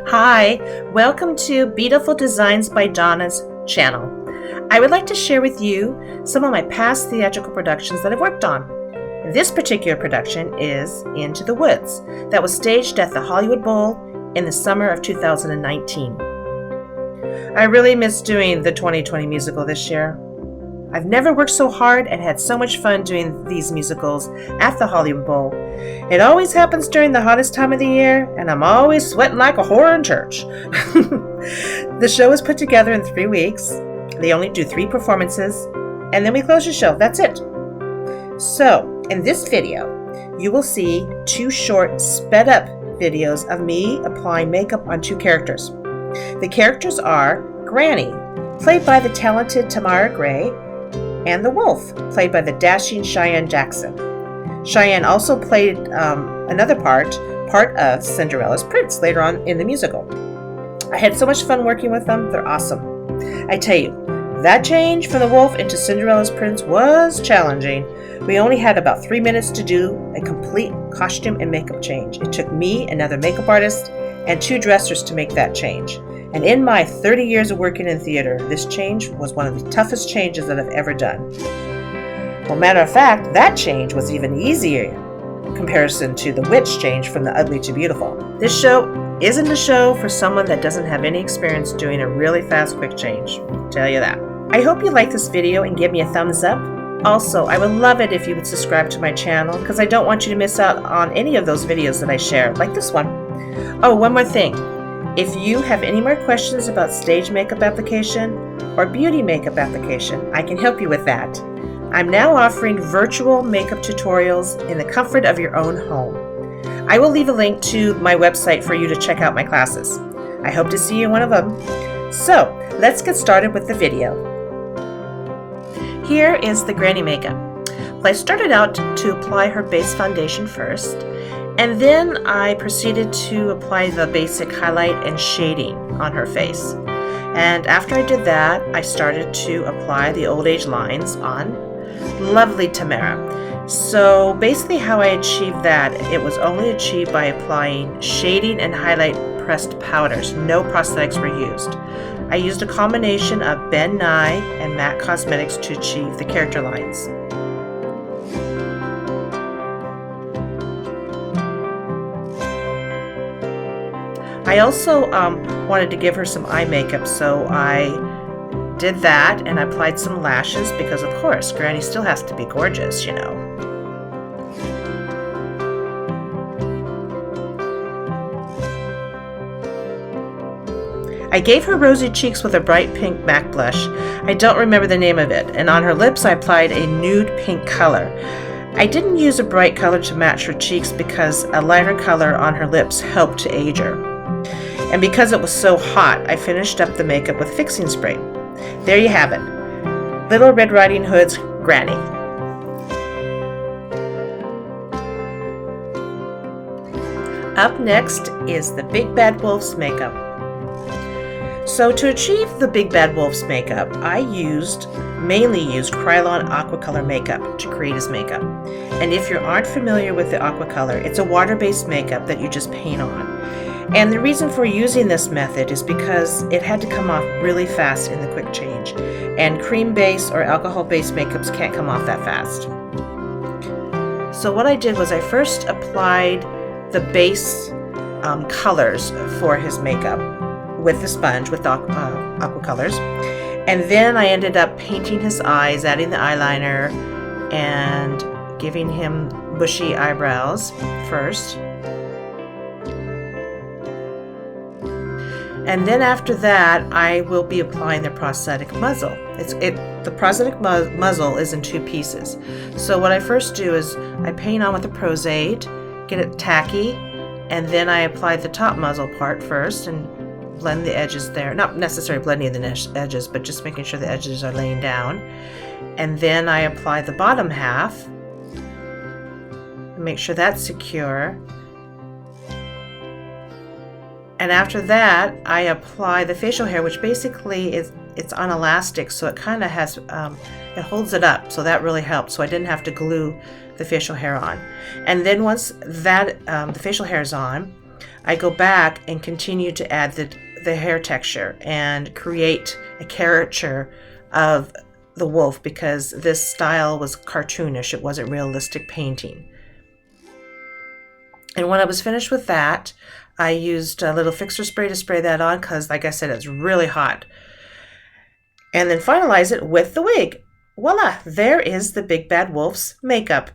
Hi, welcome to Beautiful Designs by Donna's channel. I would like to share with you some of my past theatrical productions that I've worked on. This particular production is Into the Woods, that was staged at the Hollywood Bowl in the summer of 2019. I really missed doing the 2020 musical this year. I've never worked so hard and had so much fun doing these musicals at the Hollywood Bowl. It always happens during the hottest time of the year, and I'm always sweating like a whore in church. The show is put together in 3 weeks. They only do 3 performances, and then we close the show. That's it. So, in this video, you will see 2 short, sped-up videos of me applying makeup on 2 characters. The characters are Granny, played by the talented Tamyra Gray, and the Wolf, played by the dashing Cheyenne Jackson. Cheyenne also played another part of Cinderella's prince later on in the musical. I had so much fun working with them. They're awesome. I tell you, that change from the Wolf into Cinderella's prince was challenging. We only had about 3 minutes to do a complete costume and makeup change. It took me, another makeup artist, and 2 dressers to make that change. And in my 30 years of working in theater, this change was one of the toughest changes that I've ever done. Well, matter of fact, that change was even easier in comparison to the witch change from the ugly to beautiful. This show isn't a show for someone that doesn't have any experience doing a really fast, quick change. I'll tell you that. I hope you like this video and give me a thumbs up. Also, I would love it if you would subscribe to my channel because I don't want you to miss out on any of those videos that I share, like this one. Oh, one more thing. If you have any more questions about stage makeup application or beauty makeup application, I can help you with that. I'm now offering virtual makeup tutorials in the comfort of your own home. I will leave a link to my website for you to check out my classes. I hope to see you in one of them. So, let's get started with the video. Here is the Granny makeup. Well, I started out to apply her base foundation first, and then I proceeded to apply the basic highlight and shading on her face. And after I did that, I started to apply the old age lines on lovely Tamyra. So basically how I achieved that, it was only achieved by applying shading and highlight pressed powders. No prosthetics were used. I used a combination of Ben Nye and MAC Cosmetics to achieve the character lines. I also wanted to give her some eye makeup, so I did that and I applied some lashes because, of course, Granny still has to be gorgeous, you know. I gave her rosy cheeks with a bright pink MAC blush. I don't remember the name of it. And on her lips, I applied a nude pink color. I didn't use a bright color to match her cheeks because a lighter color on her lips helped to age her. And because it was so hot, I finished up the makeup with fixing spray. There you have it. Little Red Riding Hood's Granny. Up next is the Big Bad Wolf's makeup. So to achieve the Big Bad Wolf's makeup, I mainly used Krylon Aquacolor makeup to create his makeup. And if you aren't familiar with the Aquacolor, it's a water-based makeup that you just paint on. And the reason for using this method is because it had to come off really fast in the quick change. And cream-based or alcohol-based makeups can't come off that fast. So what I did was I first applied the base colors for his makeup with the sponge, with the Aquacolors. And then I ended up painting his eyes, adding the eyeliner, and giving him bushy eyebrows first. And then after that, I will be applying the prosthetic muzzle. The prosthetic muzzle is in 2 pieces. So what I first do is I paint on with the Pros-Aid, get it tacky, and then I apply the top muzzle part first and blend the edges there. Not necessarily blending the edges, but just making sure the edges are laying down. And then I apply the bottom half, make sure that's secure. And after that, I apply the facial hair, which basically it's on elastic, so it kind of has, it holds it up, so that really helped. So I didn't have to glue the facial hair on. And then once that the facial hair is on, I go back and continue to add the hair texture and create a caricature of the wolf, because this style was cartoonish. It wasn't realistic painting. And when I was finished with that, I used a little fixer spray to spray that on because, like I said, it's really hot. And then finalize it with the wig. Voila, there is the Big Bad Wolf's makeup.